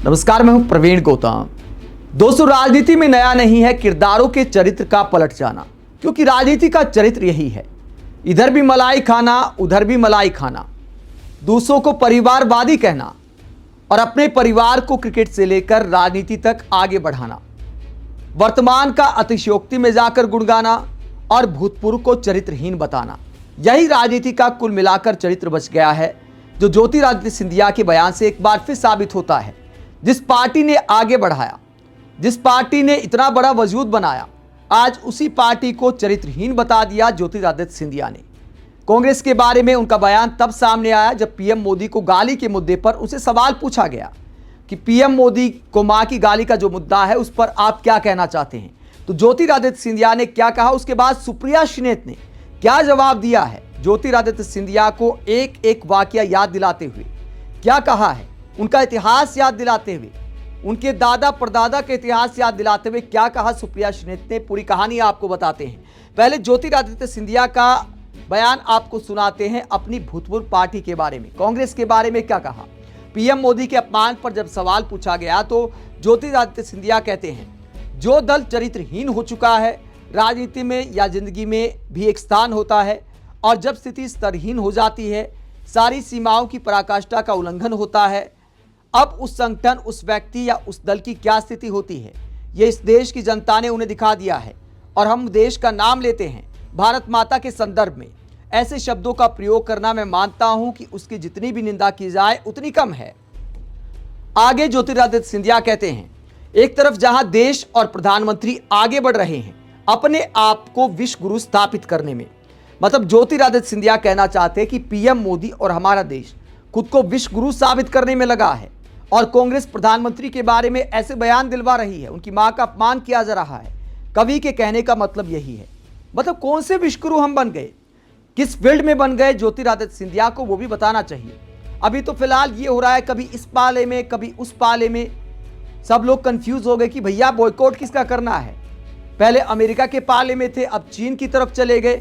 नमस्कार, मैं हूं प्रवीण गौतम। दोस्तों, राजनीति में नया नहीं है किरदारों के चरित्र का पलट जाना, क्योंकि राजनीति का चरित्र यही है। इधर भी मलाई खाना, उधर भी मलाई खाना, दूसरों को परिवारवादी कहना और अपने परिवार को क्रिकेट से लेकर राजनीति तक आगे बढ़ाना, वर्तमान का अतिशयोक्ति में जाकर गुणगाना और भूतपूर्व को चरित्रहीन बताना, यही राजनीति का कुल मिलाकर चरित्र बच गया है, जो ज्योतिरादित्य सिंधिया के बयान से एक बार फिर साबित होता है। जिस पार्टी ने आगे बढ़ाया, जिस पार्टी ने इतना बड़ा वजूद बनाया, आज उसी पार्टी को चरित्रहीन बता दिया ज्योतिरादित्य सिंधिया ने। कांग्रेस के बारे में उनका बयान तब सामने आया जब पीएम मोदी को गाली के मुद्दे पर उनसे सवाल पूछा गया कि पीएम मोदी को मां की गाली का जो मुद्दा है उस पर आप क्या कहना चाहते हैं। तो ज्योतिरादित्य सिंधिया ने क्या कहा, उसके बाद सुप्रिया श्रीनेत ने क्या जवाब दिया है। ज्योतिरादित्य सिंधिया को एक एक वाकया याद दिलाते हुए क्या कहा है, उनका इतिहास याद दिलाते हुए, उनके दादा परदादा के इतिहास याद दिलाते हुए क्या कहा सुप्रिया श्रीनेत ने, पूरी कहानी आपको बताते हैं। पहले ज्योतिरादित्य सिंधिया का बयान आपको सुनाते हैं अपनी भूतपूर्व पार्टी के बारे में, कांग्रेस के बारे में क्या कहा। पीएम मोदी के अपमान पर जब सवाल पूछा गया तो ज्योतिरादित्य सिंधिया कहते हैं, जो दल चरित्रहीन हो चुका है, राजनीति में या जिंदगी में भी एक स्थान होता है, और जब स्थिति स्तरहीन हो जाती है, सारी सीमाओं की पराकाष्ठा का उल्लंघन होता है, अब उस संगठन, उस व्यक्ति या उस दल की क्या स्थिति होती है, ये इस देश की जनता ने उन्हें दिखा दिया है। और हम देश का नाम लेते हैं भारत माता के संदर्भ में, ऐसे शब्दों का प्रयोग करना मैं मानता हूं कि उसकी जितनी भी निंदा की जाए उतनी कम है। आगे ज्योतिरादित्य सिंधिया कहते हैं, एक तरफ जहां देश और प्रधानमंत्री आगे बढ़ रहे हैं अपने आप को विश्व गुरु स्थापित करने में, मतलब ज्योतिरादित्य सिंधिया कहना चाहते हैं कि पीएम मोदी और हमारा देश खुद को विश्व गुरु साबित करने में लगा है, और कांग्रेस प्रधानमंत्री के बारे में ऐसे बयान दिलवा रही है, उनकी मां का अपमान किया जा रहा है। कवि के कहने का मतलब यही है। मतलब कौन से विश्व गुरु हम बन गए, किस फील्ड में बन गए, ज्योतिरादित्य सिंधिया को वो भी बताना चाहिए। अभी तो फिलहाल ये हो रहा है, कभी इस पाले में कभी उस पाले में, सब लोग कंफ्यूज हो गए कि भैया बॉयकॉट किसका करना है। पहले अमेरिका के पाले में थे, अब चीन की तरफ चले गए,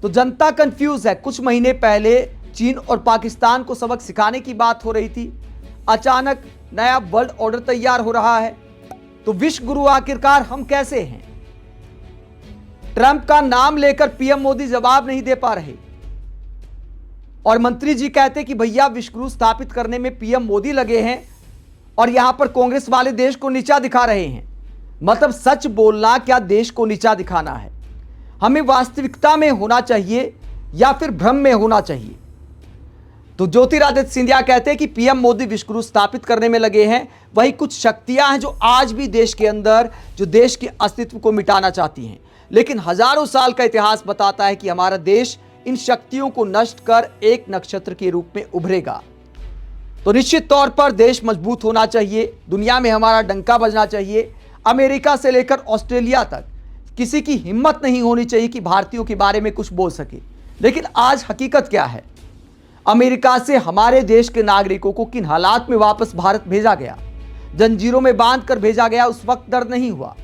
तो जनता कंफ्यूज है। कुछ महीने पहले चीन और पाकिस्तान को सबक सिखाने की बात हो रही थी, अचानक नया वर्ल्ड ऑर्डर तैयार हो रहा है। तो विश्व गुरु आखिरकार हम कैसे हैं। ट्रंप का नाम लेकर पीएम मोदी जवाब नहीं दे पा रहे, और मंत्री जी कहते कि भैया विश्व गुरु स्थापित करने में पीएम मोदी लगे हैं, और यहां पर कांग्रेस वाले देश को नीचा दिखा रहे हैं। मतलब सच बोलना क्या देश को नीचा दिखाना है। हमें वास्तविकता में होना चाहिए या फिर भ्रम में होना चाहिए। तो ज्योतिरादित्य सिंधिया कहते हैं कि पीएम मोदी विश्व गुरु स्थापित करने में लगे हैं, वही कुछ शक्तियां हैं जो आज भी देश के अंदर, जो देश के अस्तित्व को मिटाना चाहती हैं। लेकिन हजारों साल का इतिहास बताता है कि हमारा देश इन शक्तियों को नष्ट कर एक नक्षत्र के रूप में उभरेगा। तो निश्चित तौर पर देश मजबूत होना चाहिए, दुनिया में हमारा डंका बजना चाहिए। अमेरिका से लेकर ऑस्ट्रेलिया तक किसी की हिम्मत नहीं होनी चाहिए कि भारतीयों के बारे में कुछ बोल सके। लेकिन आज हकीकत क्या है, अमेरिका से हमारे देश के नागरिकों को किन हालात में वापस भारत भेजा गया, जंजीरों में बांध कर भेजा गया, उस वक्त दर्द नहीं हुआ।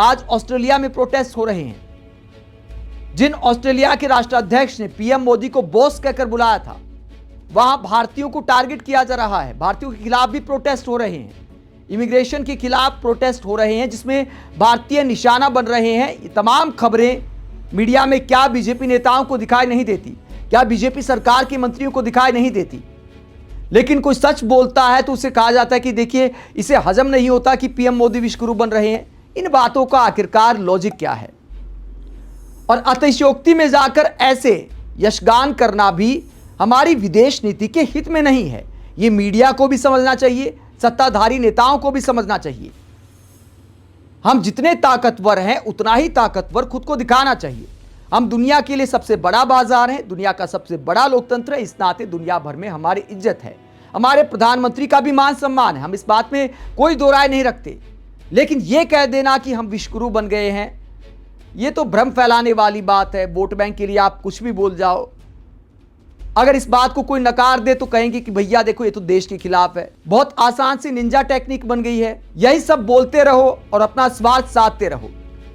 आज ऑस्ट्रेलिया में प्रोटेस्ट हो रहे हैं। जिन ऑस्ट्रेलिया के राष्ट्राध्यक्ष ने पीएम मोदी को बॉस कहकर बुलाया था, वहां भारतीयों को टारगेट किया जा रहा है। भारतीयों के खिलाफ भी प्रोटेस्ट हो रहे हैं, इमिग्रेशन के खिलाफ प्रोटेस्ट हो रहे हैं, जिसमें भारतीय निशाना बन रहे हैं। ये तमाम खबरें मीडिया में क्या बीजेपी नेताओं को दिखाई नहीं देती, क्या बीजेपी सरकार के मंत्रियों को दिखाई नहीं देती। लेकिन कोई सच बोलता है तो उसे कहा जाता है कि देखिए, इसे हजम नहीं होता कि पीएम मोदी विश्व गुरु बन रहे हैं। इन बातों का आखिरकार लॉजिक क्या है। और अतिशयोक्ति में जाकर ऐसे यशगान करना भी हमारी विदेश नीति के हित में नहीं है। ये मीडिया को भी समझना चाहिए, सत्ताधारी नेताओं को भी समझना चाहिए। हम जितने ताकतवर हैं उतना ही ताकतवर खुद को दिखाना चाहिए। हम दुनिया के लिए सबसे बड़ा बाजार हैं, दुनिया का सबसे बड़ा लोकतंत्र है, इस नाते दुनिया भर में हमारी इज्जत है, हमारे प्रधानमंत्री का भी मान सम्मान है, हम इस बात में कोई दो राय नहीं रखते। लेकिन यह कह देना कि हम विश्व गुरु बन गए हैं, यह तो भ्रम फैलाने वाली बात है। वोट बैंक के लिए आप कुछ भी बोल जाओ, अगर इस बात को कोई नकार दे तो कहेंगे कि भैया देखो ये तो देश के खिलाफ है। बहुत आसान सी निंजा टेक्निक बन गई है। यही सब बोलते रहो और अपना स्वार्थ साधते रहो।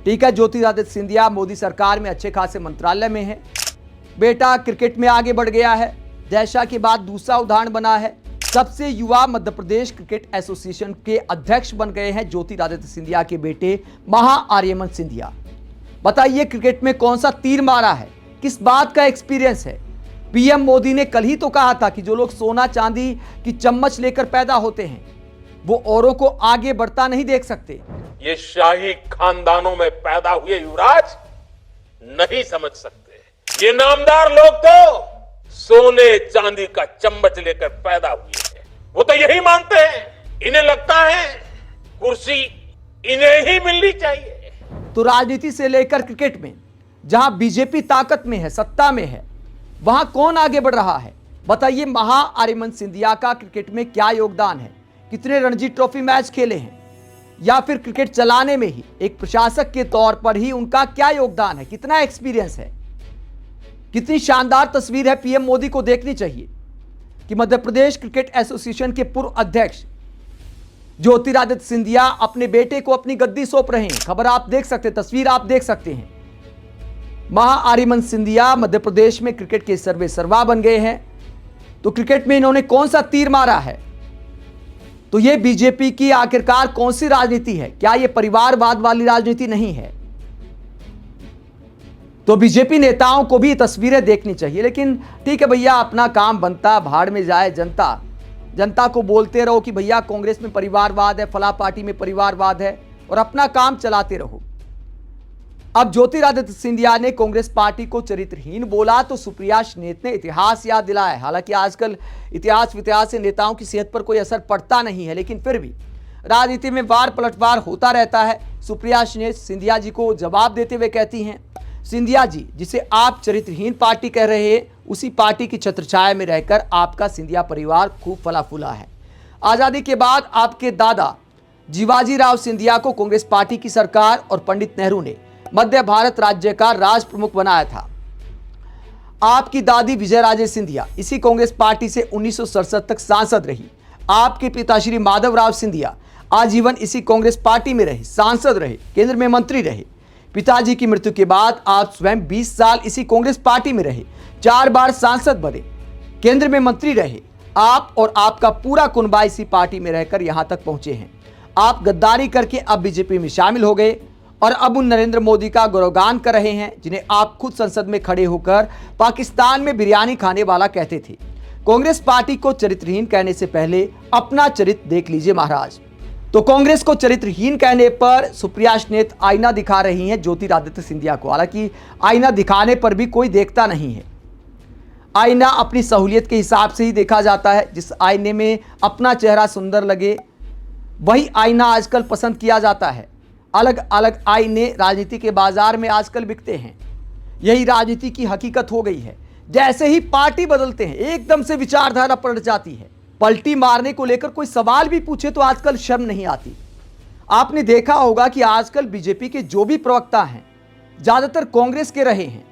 ठीक है, ज्योतिरादित्य सिंधिया मोदी सरकार में अच्छे खासे मंत्रालय में है, बेटा क्रिकेट में आगे बढ़ गया है, जैसा के बाद दूसरा उदाहरण बना है। सबसे युवा मध्य प्रदेश क्रिकेट एसोसिएशन के अध्यक्ष बन गए हैं ज्योतिरादित्य सिंधिया के बेटे महा आर्यमन सिंधिया। बताइए क्रिकेट में कौन सा तीर मारा है, किस बात का एक्सपीरियंस है। पीएम मोदी ने कल ही तो कहा था कि जो लोग सोना चांदी की चम्मच लेकर पैदा होते हैं वो औरों को आगे बढ़ता नहीं देख सकते। ये शाही खानदानों में पैदा हुए युवराज नहीं समझ सकते। ये नामदार लोग तो सोने चांदी का चम्मच लेकर पैदा हुए हैं। वो तो यही मानते हैं, इन्हें लगता है कुर्सी इन्हें ही मिलनी चाहिए। तो राजनीति से लेकर क्रिकेट में जहां बीजेपी ताकत में है, सत्ता में है, वहां कौन आगे बढ़ रहा है। बताइए महा आर्यमन सिंधिया का क्रिकेट में क्या योगदान है, कितने रणजी ट्रॉफी मैच खेले हैं, या फिर क्रिकेट चलाने में ही एक प्रशासक के तौर पर ही उनका क्या योगदान है, कितना एक्सपीरियंस है। कितनी शानदार तस्वीर है पीएम मोदी को देखनी चाहिए कि मध्य प्रदेश क्रिकेट एसोसिएशन के पूर्व अध्यक्ष ज्योतिरादित्य सिंधिया अपने बेटे को अपनी गद्दी सौंप रहे हैं। खबर आप देख सकते हैं, तस्वीर आप देख सकते हैं। महा आर्यमन सिंधिया मध्य प्रदेश में क्रिकेट के सर्वे सर्वा बन गए हैं। तो क्रिकेट में इन्होंने कौन सा तीर मारा है, तो यह बीजेपी की आखिरकार कौन सी राजनीति है, क्या यह परिवारवाद वाली राजनीति नहीं है। तो बीजेपी नेताओं को भी तस्वीरें देखनी चाहिए। लेकिन ठीक है भैया, अपना काम बनता, भाड़ में जाए जनता। जनता को बोलते रहो कि भैया कांग्रेस में परिवारवाद है, फला पार्टी में परिवारवाद है, और अपना काम चलाते रहो। अब ज्योतिरादित्य सिंधिया ने कांग्रेस पार्टी को चरित्रहीन बोला तो सुप्रिया श्रीनेत ने इतिहास याद दिलाया। हालांकि आजकल इतिहास से नेताओं की सेहत पर कोई असर पड़ता नहीं है, लेकिन फिर भी राजनीति में वार पलटवार होता रहता है। सुप्रिया श्रीनेत सिंधिया जी को जवाब देते हुए कहती हैं, सिंधिया जी, जिसे आप चरित्रहीन पार्टी कह रहे हैं, उसी पार्टी की छत्रछाया में रहकर आपका सिंधिया परिवार खूब फला फूला है। आज़ादी के बाद आपके दादा जीवाजी राव सिंधिया को कांग्रेस पार्टी की सरकार और पंडित नेहरू ने मध्य भारत राज्य का राज प्रमुख बनाया था। आपकी दादी विजय राजे सिंधिया इसी कांग्रेस पार्टी से 1967 तक सांसद रही। आपके पिता श्री माधवराव सिंधिया आजीवन इसी कांग्रेस पार्टी में रहे, सांसद रहे, केंद्र में मंत्री रहे। पिताजी की मृत्यु के बाद आप स्वयं 20 साल इसी कांग्रेस पार्टी में रहे, 4 बार सांसद बने, केंद्र में मंत्री रहे। आप और आपका पूरा कुनबा इसी पार्टी में रहकर यहां तक पहुंचे हैं। आप गद्दारी करके अब बीजेपी में शामिल हो गए और अब उन नरेंद्र मोदी का गौरवगान कर रहे हैं जिन्हें आप खुद संसद में खड़े होकर पाकिस्तान में बिरयानी खाने वाला कहते थे। कांग्रेस पार्टी को चरित्रहीन कहने से पहले अपना चरित्र देख लीजिए महाराज। तो कांग्रेस को चरित्रहीन कहने पर सुप्रिया श्रीनेत आईना दिखा रही हैं ज्योतिरादित्य सिंधिया को। हालांकि आईना दिखाने पर भी कोई देखता नहीं है। आईना अपनी सहूलियत के हिसाब से ही देखा जाता है। जिस आईने में अपना चेहरा सुंदर लगे वही आईना आजकल पसंद किया जाता है। अलग अलग आईने राजनीति के बाजार में आजकल बिकते हैं। यही राजनीति की हकीकत हो गई है। जैसे ही पार्टी बदलते हैं एकदम से विचारधारा पलट जाती है। पलटी मारने को लेकर कोई सवाल भी पूछे तो आजकल शर्म नहीं आती। आपने देखा होगा कि आजकल बीजेपी के जो भी प्रवक्ता हैं ज्यादातर कांग्रेस के रहे हैं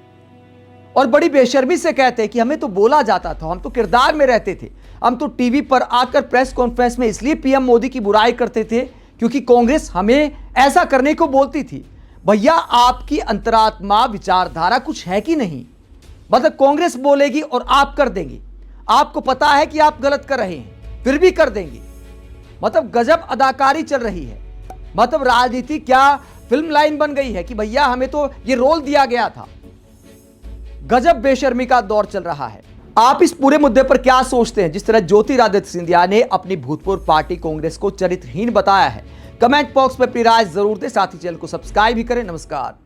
और बड़ी बेशर्मी से कहते हैं कि हमें तो बोला जाता था, हम तो किरदार में रहते थे, हम तो टीवी पर आकर प्रेस कॉन्फ्रेंस में इसलिए पीएम मोदी की बुराई करते थे क्योंकि कांग्रेस हमें ऐसा करने को बोलती थी। भैया आपकी अंतरात्मा विचारधारा कुछ है कि नहीं? मतलब कांग्रेस बोलेगी और आप कर देंगे। आपको पता है कि आप गलत कर रहे हैं फिर भी कर देंगे। मतलब गजब अदाकारी चल रही है। मतलब राजनीति क्या फिल्म लाइन बन गई है कि भैया हमें तो ये रोल दिया गया था। गजब बेशर्मी का दौर चल रहा है। आप इस पूरे मुद्दे पर क्या सोचते हैं? जिस तरह ज्योतिरादित्य सिंधिया ने अपनी भूतपूर्व पार्टी कांग्रेस को चरित्रहीन बताया है, कमेंट बॉक्स में अपनी राय जरूर दें। साथ ही चैनल को सब्सक्राइब भी करें। नमस्कार।